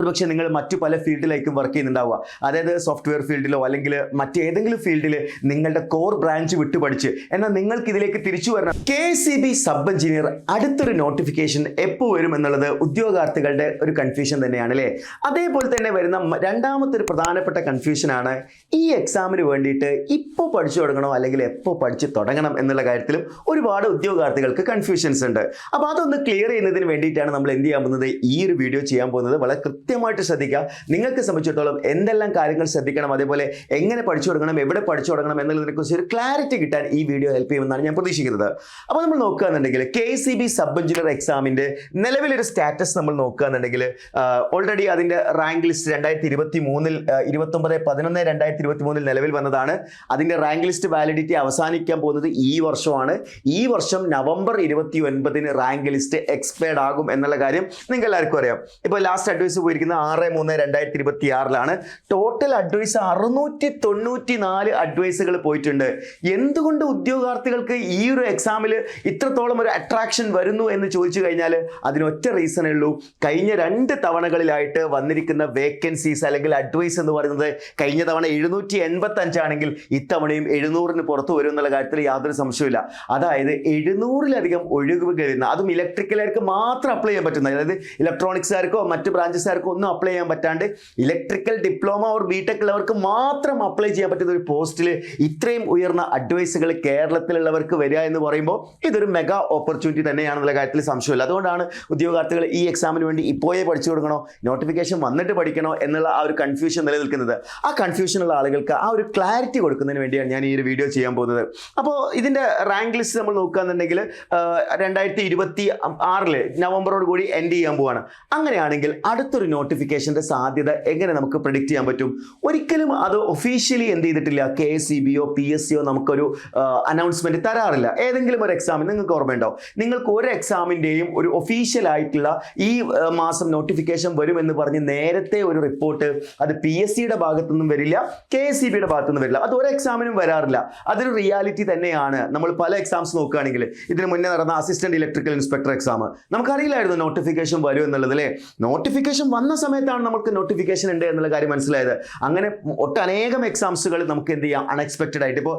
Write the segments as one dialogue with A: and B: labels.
A: ഒരുപക്ഷെ നിങ്ങൾ മറ്റു പല ഫീൽഡിലേക്കും വർക്ക് ചെയ്യുന്നുണ്ടാവുക. അതായത് സോഫ്റ്റ്വെയർ ഫീൽഡിലോ അല്ലെങ്കിൽ മറ്റേതെങ്കിലും ഫീൽഡിൽ നിങ്ങളുടെ കോർ ബ്രാഞ്ച് വിട്ടു പഠിച്ച് എന്നാൽ നിങ്ങൾക്ക് ഇതിലേക്ക് തിരിച്ചു വരണം. KSEB സബ് എഞ്ചിനീയർ അടുത്തൊരു നോട്ടിഫിക്കേഷൻ എപ്പോൾ വരും എന്നുള്ളത് ഉദ്യോഗാർത്ഥികളുടെ ഒരു കൺഫ്യൂഷൻ തന്നെയാണ് അല്ലേ. അതേപോലെ തന്നെ വരുന്ന രണ്ടാമത്തെ ഒരു പ്രധാനപ്പെട്ട കൺഫ്യൂഷനാണ് ഈ എക്സാമിന് വേണ്ടിയിട്ട് ഇപ്പോൾ പഠിച്ചു തുടങ്ങണോ അല്ലെങ്കിൽ എപ്പോൾ പഠിച്ചു തുടങ്ങണം എന്നുള്ള കാര്യത്തിലും ഒരുപാട് ഉദ്യോഗാർത്ഥികൾക്ക് കൺഫ്യൂഷൻസ് ഉണ്ട്. അപ്പോൾ അതൊന്ന് ക്ലിയർ ചെയ്യുന്നതിന് വേണ്ടിയിട്ടാണ് നമ്മൾ എന്ത് ചെയ്യാൻ പോകുന്നത്, ഈ ഒരു വീഡിയോ ചെയ്യാൻ പോകുന്നത്. വളരെ കൃത്യമായിട്ട് ശ്രദ്ധിക്കുക. നിങ്ങൾക്ക് സംബന്ധിച്ചിടത്തോളം എന്തെല്ലാം കാര്യങ്ങൾ ശ്രദ്ധിക്കണം, അതേപോലെ എങ്ങനെ പഠിച്ചു തുടങ്ങണം, എവിടെ പഠിച്ചു തുടങ്ങണം എന്നുള്ളതിനെക്കുറിച്ച് ഒരു ക്ലാരിറ്റി കിട്ടാൻ ഈ വീഡിയോ ഹെൽപ്പ് ചെയ്യുമെന്നാണ് ഞാൻ പ്രതീക്ഷിക്കുന്നത്. അപ്പോൾ നമ്മൾ നോക്കുകയാണെന്നുണ്ടെങ്കിൽ KSEB സബ് എഞ്ചിനീയർ എക്സാമിൻ്റെ നിലവിലൊരു സ്റ്റാറ്റസ് നമ്മൾ നോക്കുകയാണെന്നുണ്ടെങ്കിൽ ഓൾറെഡി അതിൻ്റെ റാങ്ക് ലിസ്റ്റ് 29/11/2023 നിലവിൽ വന്നതാണ്. അതിൻ്റെ റാങ്ക് ലിസ്റ്റ് വാലിഡിറ്റി അവസാനിക്കാൻ പോകുന്നത് ഈ വർഷമാണ്. ഈ വർഷം November 29 റാങ്ക് ലിസ്റ്റ് എക്സ്പയർഡ് ആകും എന്നുള്ള കാര്യം നിങ്ങൾക്ക് എല്ലാവർക്കും അറിയാം. ഇപ്പോൾ ലാസ്റ്റ് അഡ്വൈസ് പോയിരിക്കുന്നത് 6/3/2026 ടോട്ടൽ അഡ്വൈസ് 694 അഡ്വൈസുകൾ പോയിട്ടുണ്ട്. എന്തുകൊണ്ട് ഉദ്യോഗാർത്ഥികൾക്ക് ഈ ഒരു എക്സാമിൽ ഇത്രത്തോളം ഒരു അട്രാക്ഷൻ വരുന്നു എന്ന് ചോദിച്ചു കഴിഞ്ഞാൽ അതിനൊറ്റ റീസണേ ഉള്ളൂ. കഴിഞ്ഞ 2 തവണകളിലായിട്ട് വന്നിരിക്കുന്ന വേക്കൻസീസ് അല്ലെങ്കിൽ അഡ്വൈസ് എന്ന് പറയുന്നത് കഴിഞ്ഞ തവണ 785 ആണെങ്കിൽ ഇത്തവണയും 700-ന് പുറത്തു വരും എന്നുള്ള കാര്യത്തിൽ യാതൊരു സംശയമില്ല. അതായത് 700-ലധികം ഒഴിവുകൾ വരുന്ന, അതും ഇലക്ട്രിക്കലുകാർക്ക് മാത്രം അപ്ലൈ ചെയ്യാൻ പറ്റുന്ന, അതായത് ഇലക്ട്രോണിക്സുകാർക്കോ മറ്റ് ബ്രാഞ്ചസുകാർക്കോ ഒന്നും അപ്ലൈ ചെയ്യാൻ പറ്റാണ്ട് ഇലക്ട്രിക്കൽ ഡിപ്ലോമ ഓർ ബിടെക് ഉള്ളവർക്ക് മാത്രം അപ്ലൈ ചെയ്യാൻ പറ്റുന്ന ഒരു പോസ്റ്റിൽ ഇത്രയും ഉയർന്ന അഡ്വൈസുകൾ കേരളത്തിലുള്ളവർക്ക് വരിക എന്ന് പറയുമ്പോൾ ഇതൊരു മെഗാ ഓപ്പർച്യൂണിറ്റി തന്നെയാണെന്നുള്ള കാര്യത്തിൽ സംശയമില്ല. അതുകൊണ്ടാണ് ഉദ്യോഗാർത്ഥികൾ ഈ എക്സാമിന് വേണ്ടി ഇപ്പോഴേ പഠിച്ചു കൊടുക്കണോ, നോട്ടിഫിക്കേഷൻ വന്നിട്ട് പഠിക്കണോ എന്നുള്ള ആ ഒരു കൺഫ്യൂഷൻ നിലനിൽക്കുന്നത്. ആ കൺഫ്യൂഷനുള്ള ആളുകൾക്ക് ആ ഒരു ക്ലാരിറ്റി കൊടുക്കുന്നതിന് വേണ്ടിയാണ് ഞാൻ ഈ ഒരു വീഡിയോ ചെയ്യാൻ പോകുന്നത്. അപ്പോൾ ഇതിൻ്റെ റാങ്ക് ലിസ്റ്റ് നമ്മൾ നോക്കുകയാണെന്നുണ്ടെങ്കിൽ 2026 നവംബറോട് കൂടി എൻഡ് ചെയ്യാൻ പോവാണ്. അങ്ങനെയാണെങ്കിൽ അടുത്തൊരു നോട്ടിഫിക്കേഷൻ്റെ സാധ്യത എങ്ങനെ നമുക്ക് പ്രെഡിക്റ്റ് ചെയ്യാൻ പറ്റും? ഒരിക്കലും അത് ഒഫീഷ്യലി എന്ത് ചെയ്തിട്ടില്ല, KSEBയോ PSCയോ നമുക്കൊരു അനൗൺസ്മെന്റ് തരാറില്ല. ഏതെങ്കിലും ഒരു എക്സാമിന് നിങ്ങൾക്ക് ഓർമ്മയുണ്ടാവും, നിങ്ങൾക്ക് ഒരു എക്സാമിൻ്റെയും ഒരു ഒഫീഷ്യൽ ആയിട്ടുള്ള ഈ മാസം നോട്ടിഫിക്കേഷൻ വരുമെന്ന് പറഞ്ഞ് നേരത്തെ ഒരു റിപ്പോർട്ട് അത് PSCയുടെ ഭാഗത്തുനിന്നും വരില്ല, KSEBയുടെ ഭാഗത്തുനിന്നും വരില്ല. അത് ഒരു എക്സാമിനും വരാറില്ല. അതൊരു റിയാലിറ്റി തന്നെയാണ്. നമ്മൾ പല എക്സാംസ് നോക്കുകയാണെങ്കിൽ ഇതിന് മുന്നേ നടന്ന അസിസ്റ്റന്റ് ഇലക്ട്രിക്കൽ ഇൻസ്പെക്ടർ എക്സാം നമുക്കറിയില്ലായിരുന്നു നോട്ടിഫിക്കേഷൻ വരും എന്നുള്ളത് അല്ലേ. നോട്ടിഫിക്കേഷൻ വന്ന സമയത്താണ് നമുക്ക് നോട്ടിഫിക്കേഷൻ ഉണ്ട് എന്നുള്ള കാര്യം മനസ്സിലായത്. അങ്ങനെ ഒട്ടനേകം എക്സാംസുകൾ നമുക്ക് എന്ത് ചെയ്യാം, അൺഎക്സ്പെക്റ്റഡ് ആയിട്ട്. ഇപ്പോൾ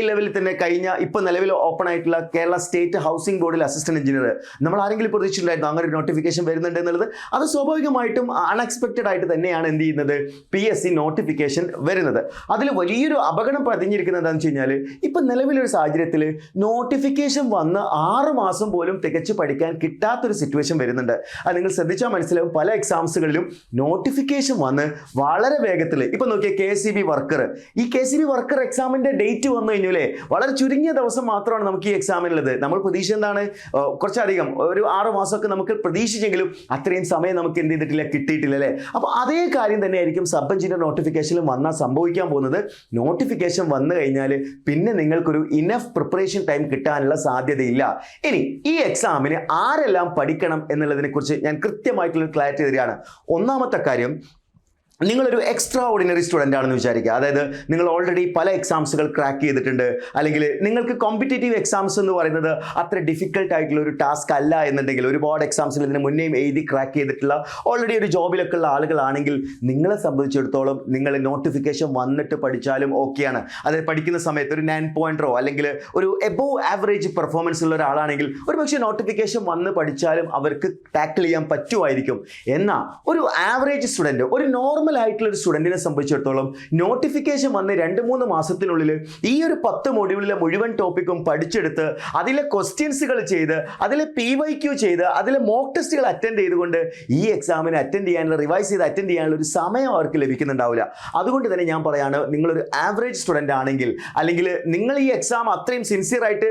A: ലെവലിൽ തന്നെ കഴിഞ്ഞ ഇപ്പോൾ നിലവിൽ ഓപ്പൺ ആയിട്ടുള്ള കേരള സ്റ്റേറ്റ് ഹൗസിംഗ് ബോർഡിൽ അസിസ്റ്റന്റ് എഞ്ചിനീയർ നമ്മൾ ആരെങ്കിലും പ്രതീക്ഷിച്ചിട്ടുണ്ടായിരുന്നു അങ്ങനെ ഒരു നോട്ടിഫിക്കേഷൻ വരുന്നുണ്ട് എന്നുള്ളത്? അത് സ്വാഭാവികമായിട്ടും അൺഎക്സ്പെക്റ്റഡ് ആയിട്ട് തന്നെയാണ് എന്ത് ചെയ്യുന്നത്, PSC നോട്ടിഫിക്കേഷൻ വരുന്നത്. അതിൽ വലിയൊരു അപകടം പതിഞ്ഞിരിക്കുന്നത് എന്താണെന്ന് വെച്ച് കഴിഞ്ഞാൽ ഇപ്പം നിലവിലൊരു സാഹചര്യത്തിൽ നോട്ടിഫിക്കേഷൻ വന്ന് 6 മാസം പോലും തികച്ച് പഠിക്കാൻ കിട്ടാത്തൊരു സിറ്റുവേഷൻ വരുന്നുണ്ട്. അത് നിങ്ങൾ ശ്രദ്ധിച്ചാൽ മനസ്സിലാവും. പല എക്സാംസുകളിലും നോട്ടിഫിക്കേഷൻ വന്ന് വളരെ വേഗത്തിൽ ഇപ്പം നോക്കിയാൽ KSEB വർക്കർ, ഈ KSEB വർക്കർ എക്സാമിൻ്റെ ഡേറ്റ് വന്നു കഴിഞ്ഞാലേ വളരെ ചുരുങ്ങിയ ദിവസം മാത്രമാണ് നമുക്ക് ഈ എക്സാമിനുള്ളത്. നമ്മൾ പ്രതീക്ഷ എന്താണ്, കുറച്ചധികം ഒരു 6 മാസമൊക്കെ നമുക്ക് പ്രതീക്ഷിച്ചെങ്കിലും അത്രയും സമയം നമുക്ക് എന്ത് ചെയ്തിട്ടില്ല, കിട്ടിയിട്ടില്ല അല്ലേ. അപ്പോൾ അതേ കാര്യം തന്നെയായിരിക്കും സബ് എഞ്ചിനീയർ നോട്ടിഫിക്കേഷനിൽ വന്നാൽ സംഭവിക്കാൻ പോകുന്നത്. നോട്ടിഫിക്കേഷൻ വന്നു കഴിഞ്ഞാൽ പിന്നെ നിങ്ങൾക്കൊരു ഇനഫ് പ്രിപ്പറേഷൻ ടൈം കിട്ടാനുള്ള സാധ്യതയില്ല. ഇനി ഈ എക്സാമിന് ആരെല്ലാം പഠിക്കണം എന്നുള്ളതിനെ കുറിച്ച് ഞാൻ കൃത്യമായിട്ടുള്ള ക്ലാരിറ്റി തരികയാണ്. ഒന്നാമത്തെ കാര്യം, നിങ്ങളൊരു എക്സ്ട്രാ ഓർഡിനറി സ്റ്റുഡൻ്റ് ആണെന്ന് വിചാരിക്കുക. അതായത് നിങ്ങൾ ഓൾറെഡി പല എക്സാംസുകൾ ക്രാക്ക് ചെയ്തിട്ടുണ്ട്, അല്ലെങ്കിൽ നിങ്ങൾക്ക് കോമ്പറ്റേറ്റീവ് എക്സാംസ് എന്ന് പറയുന്നത് അത്ര ഡിഫിക്കൽട്ട് ആയിട്ടുള്ള ഒരു ടാസ്ക് അല്ല എന്നുണ്ടെങ്കിൽ, ഒരുപാട് എക്സാംസിൽ ഇതിന് മുന്നേയും എഴുതി ക്രാക്ക് ചെയ്തിട്ടുള്ള ഓൾറെഡി ഒരു ജോബിലൊക്കെ ഉള്ള ആളുകളാണെങ്കിൽ നിങ്ങളെ സംബന്ധിച്ചിടത്തോളം നിങ്ങൾ നോട്ടിഫിക്കേഷൻ വന്നിട്ട് പഠിച്ചാലും ഓക്കെയാണ്. അതായത് പഠിക്കുന്ന സമയത്ത് ഒരു 9.0 അല്ലെങ്കിൽ ഒരു എബോവ് ആവറേജ് പെർഫോമൻസ് ഉള്ള ഒരാളാണെങ്കിൽ ഒരുപക്ഷെ നോട്ടിഫിക്കേഷൻ വന്ന് പഠിച്ചാലും അവർക്ക് ടാക്കിൾ ചെയ്യാൻ പറ്റുമായിരിക്കും. എന്നാൽ ഒരു ആവറേജ് സ്റ്റുഡൻറ്റ്, ഒരു നോർമൽ ആയിട്ടുള്ള ഒരു സ്റ്റുഡന്റിനെ സംബന്ധിച്ചിടത്തോളം നോട്ടിഫിക്കേഷൻ വന്ന് 2-3 മാസത്തിനുള്ളിൽ ഈ ഒരു 10 മൊഡ്യൂളിലെ മുഴുവൻ ടോപ്പിക്കും പഠിച്ചെടുത്ത് അതിലെ ക്വസ്റ്റ്യൻസുകൾ ചെയ്ത് അതിലെ PYQ ചെയ്ത് അതിലെ മോക്ക് ടെസ്റ്റുകൾ അറ്റൻഡ് ചെയ്തുകൊണ്ട് ഈ എക്സാമിന് അറ്റൻഡ് ചെയ്യാനുള്ള, റിവൈസ് ചെയ്ത് അറ്റൻഡ് ചെയ്യാനുള്ള ഒരു സമയം അവർക്ക് ലഭിക്കുന്നുണ്ടാവില്ല. അതുകൊണ്ട് തന്നെ ഞാൻ പറയാണ്, നിങ്ങളൊരു ആവറേജ് സ്റ്റുഡൻ്റ് ആണെങ്കിൽ, അല്ലെങ്കിൽ നിങ്ങൾ ഈ എക്സാം അത്രയും സിൻസിയർ ആയിട്ട്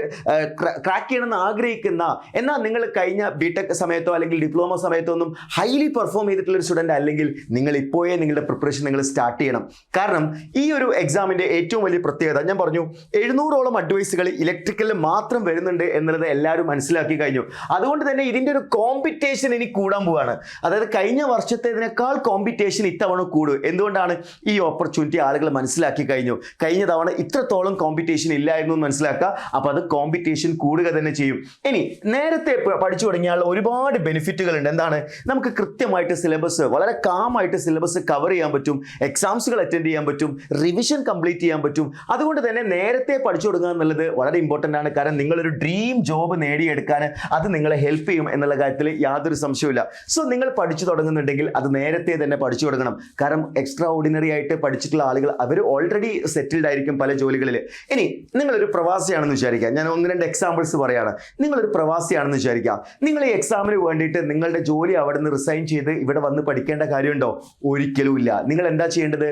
A: ക്രാക്ക് ചെയ്യണമെന്ന് ആഗ്രഹിക്കുന്ന, എന്നാൽ നിങ്ങൾ കഴിഞ്ഞ ബിടെക് സമയത്തോ അല്ലെങ്കിൽ ഡിപ്ലോമ സമയത്തോ ഒന്നും ഹൈലി പെർഫോം ചെയ്തിട്ടുള്ള ഒരു സ്റ്റുഡൻ്റ് അല്ലെങ്കിൽ നിങ്ങൾ ഇപ്പോഴേ നിങ്ങളുടെ പ്രിപ്പറേഷൻ നിങ്ങൾ സ്റ്റാർട്ട് ചെയ്യണം. കാരണം ഈ ഒരു എക്സാമിൻ്റെ ഏറ്റവും വലിയ പ്രത്യേകത ഞാൻ പറഞ്ഞു, 700ഓളം അഡ്വൈസുകൾ ഇലക്ട്രിക്കലിൽ മാത്രം വരുന്നുണ്ട് എന്നുള്ളത് എല്ലാവരും മനസ്സിലാക്കി കഴിഞ്ഞു. അതുകൊണ്ട് തന്നെ ഇതിൻ്റെ ഒരു കോമ്പറ്റീഷൻ ഇനി കൂടാൻ പോവുകയാണ്. അതായത് കഴിഞ്ഞ വർഷത്തേതിനേക്കാൾ കോമ്പറ്റീഷൻ ഇത്തവണ കൂടും. എന്തുകൊണ്ടാണ്? ഈ ഓപ്പർച്യൂണിറ്റി ആളുകൾ മനസ്സിലാക്കി കഴിഞ്ഞു. കഴിഞ്ഞ തവണ ഇത്രത്തോളം കോമ്പറ്റീഷൻ ഇല്ലായിരുന്നു എന്ന് മനസ്സിലാക്കുക. അപ്പോൾ അത് കോമ്പറ്റീഷൻ കൂടുക തന്നെ ചെയ്യും. ഇനി നേരത്തെ പഠിച്ചു തുടങ്ങിയാൽ ഒരുപാട് ബെനിഫിറ്റുകൾ ഉണ്ട്. എന്താണ്? നമുക്ക് കൃത്യമായിട്ട് സിലബസ്, വളരെ കാമായിട്ട് സിലബസ് കവർ ചെയ്യാൻ പറ്റും, എക്സാംസുകൾ അറ്റൻഡ് ചെയ്യാൻ പറ്റും, റിവിഷൻ കംപ്ലീറ്റ് ചെയ്യാൻ പറ്റും. അതുകൊണ്ട് തന്നെ നേരത്തെ പഠിച്ചു തുടങ്ങുക എന്നുള്ളത് വളരെ ഇമ്പോർട്ടൻ്റ് ആണ്. കാരണം നിങ്ങളൊരു ഡ്രീം ജോബ് നേടിയെടുക്കാൻ അത് നിങ്ങളെ ഹെൽപ്പ് ചെയ്യും എന്നുള്ള കാര്യത്തിൽ യാതൊരു സംശയവുമില്ല. സോ നിങ്ങൾ പഠിച്ചു തുടങ്ങുന്നുണ്ടെങ്കിൽ അത് നേരത്തെ തന്നെ പഠിച്ചു തുടങ്ങണം. കാരണം എക്സ്ട്രാ ഓർഡിനറി ആയിട്ട് പഠിച്ചിട്ടുള്ള ആളുകൾ അവർ ഓൾറെഡി സെറ്റിൽഡ് ആയിരിക്കും പല ജോലികളിൽ. ഇനി നിങ്ങളൊരു പ്രവാസിയാണെന്ന് വിചാരിക്കുക. ഞാൻ 1-2 എക്സാമ്പിൾസ് പറയാണ്. നിങ്ങളൊരു പ്രവാസിയാണെന്ന് വിചാരിക്കുക. നിങ്ങൾ ഈ എക്സാമിന് വേണ്ടിയിട്ട് നിങ്ങളുടെ ജോലി അവിടെ നിന്ന് റിസൈൻ ചെയ്ത് ഇവിടെ വന്ന് പഠിക്കേണ്ട കാര്യമുണ്ടോ? ഒരിക്കലും ഇല്ല. നിങ്ങൾ എന്താ ചെയ്യേണ്ടത്?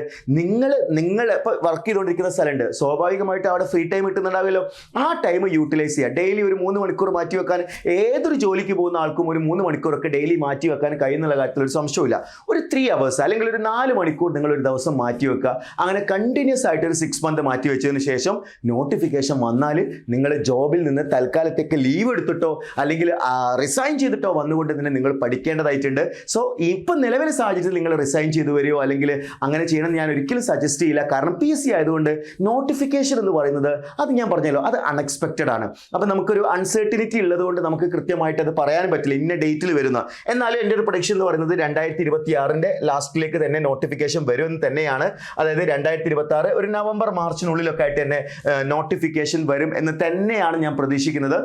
A: നിങ്ങൾ ഇപ്പോൾ വർക്ക് ചെയ്തുകൊണ്ടിരിക്കുന്ന സ്ഥലമുണ്ട്, സ്വാഭാവികമായിട്ട് അവിടെ ഫ്രീ ടൈം കിട്ടുന്നുണ്ടാവുമല്ലോ. ആ ടൈം യൂട്ടിലൈസ് ചെയ്യുക. ഡെയിലി ഒരു 3 മണിക്കൂർ മാറ്റി വെക്കാൻ ഏതൊരു ജോലിക്ക് പോകുന്ന ആൾക്കും ഒരു 3 മണിക്കൂറൊക്കെ ഡെയിലി മാറ്റി വെക്കാൻ കഴിയുന്നുള്ള കാര്യത്തിൽ ഒരു സംശയമില്ല. ഒരു 3 hours അല്ലെങ്കിൽ ഒരു 4 മണിക്കൂർ നിങ്ങൾ ഒരു ദിവസം മാറ്റി വെക്കുക. അങ്ങനെ കണ്ടിന്യൂസ് ആയിട്ട് ഒരു 6 month മാറ്റി വെച്ചതിന് ശേഷം നോട്ടിഫിക്കേഷൻ വന്നാൽ നിങ്ങൾ ജോബിൽ നിന്ന് തൽക്കാലത്തേക്ക് ലീവ് എടുത്തിട്ടോ അല്ലെങ്കിൽ റിസൈൻ ചെയ്തിട്ടോ വന്നുകൊണ്ട് തന്നെ നിങ്ങൾ പഠിക്കേണ്ടതായിട്ടുണ്ട്. സോ ഇപ്പം നിലവിലെ സാഹചര്യത്തിൽ നിങ്ങൾ റിസൈൻ ചെയ്തു വരികയോ അല്ലെങ്കിൽ അങ്ങനെ ചെയ്യണം ഞാൻ ഒരിക്കലും സജസ്റ്റ് ചെയ്യില്ല. കാരണം PSC ആയതുകൊണ്ട് നോട്ടിഫിക്കേഷൻ എന്ന് പറയുന്നത് അത് ഞാൻ പറഞ്ഞല്ലോ, അത് അൺഎക്സ്പെക്റ്റഡ് ആണ്. അപ്പം നമുക്കൊരു അൺസർട്ടിനിറ്റി ഉള്ളതുകൊണ്ട് നമുക്ക് കൃത്യമായിട്ട് അത് പറയാനും പറ്റില്ല ഇന്ന ഡേറ്റിൽ വരുന്ന. എന്നാലും എൻ്റെ ഒരു പ്രൊഡിക്ഷൻ എന്ന് പറയുന്നത് 2026 ലാസ്റ്റിലേക്ക് തന്നെ നോട്ടിഫിക്കേഷൻ വരുമെന്ന് തന്നെയാണ്. അതായത് 2026 ഒരു നവംബർ മാർച്ചിനുള്ളിലൊക്കെ ആയിട്ട് തന്നെ നോട്ടിഫിക്കേഷൻ വരും എന്ന് തന്നെയാണ് ഞാൻ പ്രതീക്ഷിക്കുന്നത്.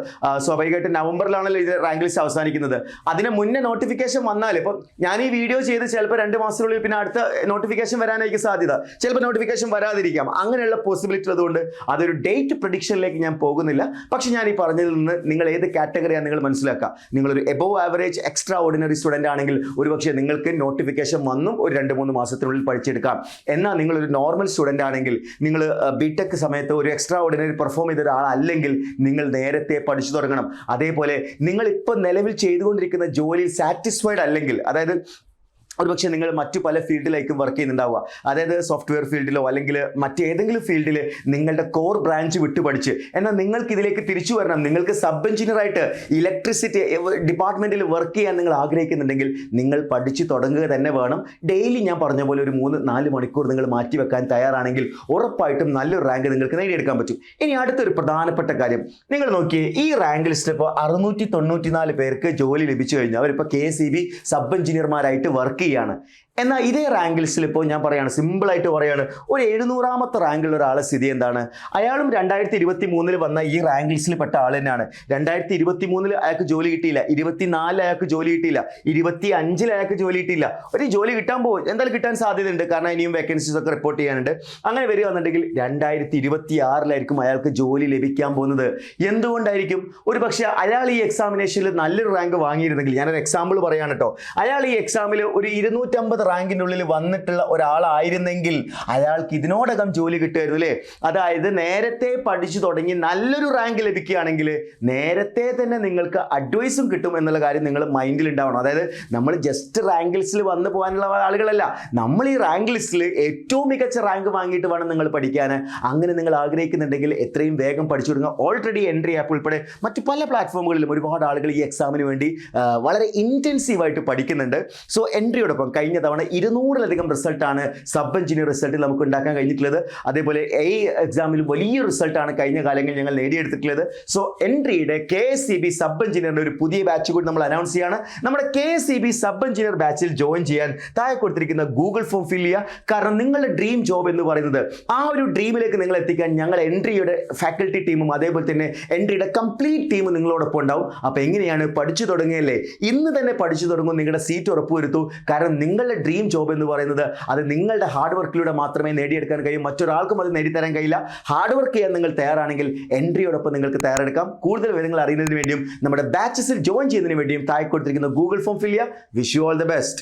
A: സ്വാഭാവികമായിട്ട് നവംബറിലാണല്ലോ ഇത് റാങ്ക് ലിസ്റ്റ് അവസാനിക്കുന്നത്. അതിന് മുന്നേ നോട്ടിഫിക്കേഷൻ വന്നാൽ ഇപ്പം ഞാൻ ഈ വീഡിയോ ചെയ്ത് ചിലപ്പോൾ 2 മാസത്തിനുള്ളിൽ പിന്നെ അടുത്ത നോട്ടിഫിക്കേഷൻ വരാനായിരിക്കും സാധ്യത. ചിലപ്പോൾ നോട്ടിഫിക്കേഷൻ വരാതിരിക്കാം. അങ്ങനെയുള്ള പോസിബിലിറ്റി ഉള്ളതുകൊണ്ട് അതൊരു ഡേറ്റ് പ്രഡിക്ഷനിലേക്ക് ഞാൻ പോകുന്നില്ല. പക്ഷെ ഞാൻ ഈ പറഞ്ഞതിൽ നിന്ന് നിങ്ങൾ ഏത് കാറ്റഗറിയാണ് നിങ്ങൾ മനസ്സിലാക്കുക. നിങ്ങളൊരു above average extra ordinary student ആണെങ്കിൽ ഒരുപക്ഷെ നിങ്ങൾക്ക് നോട്ടിഫിക്കേഷൻ വന്നും ഒരു 2-3 മാസത്തിനുള്ളിൽ പഠിച്ചെടുക്കാം. എന്നാൽ നിങ്ങളൊരു നോർമൽ സ്റ്റുഡൻ്റ് ആണെങ്കിൽ, നിങ്ങൾ ബിടെക് സമയത്ത് ഒരു എക്സ്ട്രാ ഓർഡിനറി പെർഫോം ചെയ്ത ഒരാളല്ലെങ്കിൽ നിങ്ങൾ നേരത്തെ പഠിച്ചു തുടങ്ങണം. അതേപോലെ നിങ്ങൾ ഇപ്പോൾ നിലവിൽ ചെയ്തുകൊണ്ടിരിക്കുന്ന ജോലിയിൽ സാറ്റിസ്ഫൈഡ് അല്ലെങ്കിൽ, അതായത് ഒരുപക്ഷെ നിങ്ങൾ മറ്റു പല ഫീൽഡിലേക്കും വർക്ക് ചെയ്യുന്നുണ്ടാവുക. അതായത് സോഫ്റ്റ്വെയർ ഫീൽഡിലോ അല്ലെങ്കിൽ മറ്റേതെങ്കിലും ഫീൽഡിൽ നിങ്ങളുടെ കോർ ബ്രാഞ്ച് വിട്ടു പഠിച്ച്, എന്നാൽ നിങ്ങൾക്ക് ഇതിലേക്ക് തിരിച്ചു വരണം, നിങ്ങൾക്ക് സബ് എഞ്ചിനീയറായിട്ട് ഇലക്ട്രിസിറ്റി ഡിപ്പാർട്ട്മെൻറ്റിൽ വർക്ക് ചെയ്യാൻ നിങ്ങൾ ആഗ്രഹിക്കുന്നുണ്ടെങ്കിൽ നിങ്ങൾ പഠിച്ചു തുടങ്ങുക തന്നെ വേണം. ഡെയിലി ഞാൻ പറഞ്ഞ പോലെ ഒരു 3-4 മണിക്കൂർ നിങ്ങൾ മാറ്റി വെക്കാൻ തയ്യാറാണെങ്കിൽ ഉറപ്പായിട്ടും നല്ലൊരു റാങ്ക് നിങ്ങൾക്ക് നേടിയെടുക്കാൻ പറ്റും. ഇനി അടുത്തൊരു പ്രധാനപ്പെട്ട കാര്യം നിങ്ങൾ നോക്കിയേ, ഈ റാങ്ക് ലിസ്റ്റ് ഇപ്പോൾ 694 പേർക്ക് ജോലി ലഭിച്ചു കഴിഞ്ഞാൽ അവരിപ്പോൾ KSEB സബ് എഞ്ചിനീയർമാരായിട്ട് വർക്ക് ചെയ്യാണ്. എന്നാൽ ഇതേ റാങ്ക് ലിസ്റ്റിൽ ഇപ്പോൾ ഞാൻ പറയുകയാണ്, സിമ്പിളായിട്ട് പറയുകയാണ്, ഒരു 700ാമത്തെ റാങ്കിലുള്ള ഒരാളെ സ്ഥിതി എന്താണ്? അയാളും 2023 വന്ന ഈ റാങ്ക് ലിസ്റ്റിൽ പെട്ട ആൾ തന്നെയാണ്. 2023 അയാൾക്ക് ജോലി കിട്ടിയില്ല, 24 അയാൾക്ക് ജോലി കിട്ടിയില്ല, 25 അയാൾക്ക് ജോലി കിട്ടിയില്ല. ഒരു ജോലി കിട്ടാൻ പോകും, എന്തായാലും കിട്ടാൻ സാധ്യതയുണ്ട്, കാരണം ഇനിയും വേക്കൻസീസ് ഒക്കെ റിപ്പോർട്ട് ചെയ്യാനുണ്ട്. അങ്ങനെ വരികയാണെന്നുണ്ടെങ്കിൽ 2026 അയാൾക്ക് ജോലി ലഭിക്കാൻ പോകുന്നത്. എന്തുകൊണ്ടായിരിക്കും? ഒരു പക്ഷേ അയാൾ ഈ എക്സാമിനേഷനിൽ നല്ലൊരു റാങ്ക് വാങ്ങിയിരുന്നെങ്കിൽ, ഞാനൊരു എക്സാമ്പിൾ പറയാണ് കേട്ടോ, അയാൾ ഈ എക്സാമിൽ ഒരു 250 റാങ്കിനുള്ളിൽ വന്നിട്ടുള്ള ഒരാളായിരുന്നെങ്കിൽ അയാൾക്ക് ഇതിനോടകം ജോലി കിട്ടുമായിരുന്നു അല്ലേ? അതായത് നേരത്തെ പഠിച്ചു തുടങ്ങി നല്ലൊരു റാങ്ക് ലഭിക്കുകയാണെങ്കിൽ നേരത്തെ തന്നെ നിങ്ങൾക്ക് അഡ്വൈസും കിട്ടും എന്നുള്ള കാര്യം നിങ്ങൾ മൈൻഡിൽ ഉണ്ടാവണം. അതായത് നമ്മൾ ജസ്റ്റ് റാങ്ക് ലിസ്റ്റിൽ വന്നു പോകാനുള്ള ആളുകളല്ല, നമ്മൾ ഈ റാങ്ക് ലിസ്റ്റിൽ ഏറ്റവും മികച്ച റാങ്ക് വാങ്ങിയിട്ട് വേണം നിങ്ങൾ പഠിക്കാൻ. അങ്ങനെ നിങ്ങൾ ആഗ്രഹിക്കുന്നുണ്ടെങ്കിൽ എത്രയും വേഗം പഠിച്ചു തുടങ്ങുക. ഓൾറെഡി എൻട്രി ആപ്പ് ഉൾപ്പെടെ മറ്റു പല പ്ലാറ്റ്ഫോമുകളിലും ഒരുപാട് ആളുകൾ ഈ എക്സാമിന് വേണ്ടി വളരെ ഇൻറ്റൻസീവായിട്ട് പഠിക്കുന്നുണ്ട്. സോ എൻട്രിയോടൊപ്പം കഴിഞ്ഞ തവണ 200-ലധികം റിസൾട്ടാണ് സബ് എഞ്ചിനീയർ റിസൾട്ടിൽ നമുക്ക് ഉണ്ടാക്കാൻ കഴിഞ്ഞിട്ടുള്ളത്. അതേപോലെ ഈ എക്സാമിൽ വലിയ റിസൾട്ടാണ് കഴിഞ്ഞ കാലങ്ങളിൽ ഞങ്ങൾ നേടിയെടുത്തിട്ടുള്ളത്. സോ എൻട്രിയുടെ KSEB സബ് എഞ്ചിനീയറിൻ്റെ ഒരു പുതിയ ബാച്ച് കൂടി നമ്മൾ അനൗൺസ് ചെയ്യാണ്. നമ്മുടെ KSEB സബ് എഞ്ചിനീയർ ബാച്ചിൽ ജോയിൻ ചെയ്യാൻ താഴെ കൊടുത്തിരിക്കുന്ന ഗൂഗിൾ ഫോം ഫിൽ ചെയ്യുക. കാരണം നിങ്ങളുടെ ഡ്രീം ജോബ് എന്ന് പറയുന്നത്, ആ ഒരു ഡ്രീമിലേക്ക് നിങ്ങൾ എത്തിക്കാൻ ഞങ്ങൾ എൻട്രിയുടെ ഫാക്കൽറ്റി ടീമും അതേപോലെ തന്നെ എൻട്രിയുടെ കംപ്ലീറ്റ് ടീമും നിങ്ങളോടൊപ്പം ഉണ്ടാവും. അപ്പോൾ എങ്ങനെയാണ്? പഠിച്ചു തുടങ്ങിയല്ലേ, ഇന്ന് തന്നെ പഠിച്ചു തുടങ്ങും, നിങ്ങളുടെ സീറ്റ് ഉറപ്പുവരുത്തൂ. കാരണം നിങ്ങളുടെ ഡ്രീം ജോബ് എന്ന് പറയുന്നത് അത് നിങ്ങളുടെ ഹാർഡ് വർക്കിലൂടെ മാത്രമേ നേടിയെടുക്കാൻ കഴിയും, മറ്റൊരാൾക്കും അത് നേടിത്തരാൻ കഴിയില്ല. ഹാർഡ് വർക്ക് ചെയ്യാൻ നിങ്ങൾ തയ്യാറാണെങ്കിൽ എൻട്രിയോടൊപ്പം നിങ്ങൾക്ക് തയ്യാറെടുക്കാം. കൂടുതൽ വിവരങ്ങൾ അറിയുന്നതിന് വേണ്ടിയും നമ്മുടെ ബാച്ചസിൽ ജോയിൻ ചെയ്യുന്നതിന് വേണ്ടിയും താഴെ കൊടുത്തിരിക്കുന്ന ഗൂഗിൾ ഫോം ഫിൽ ചെയ്യുക. Wish you all the best.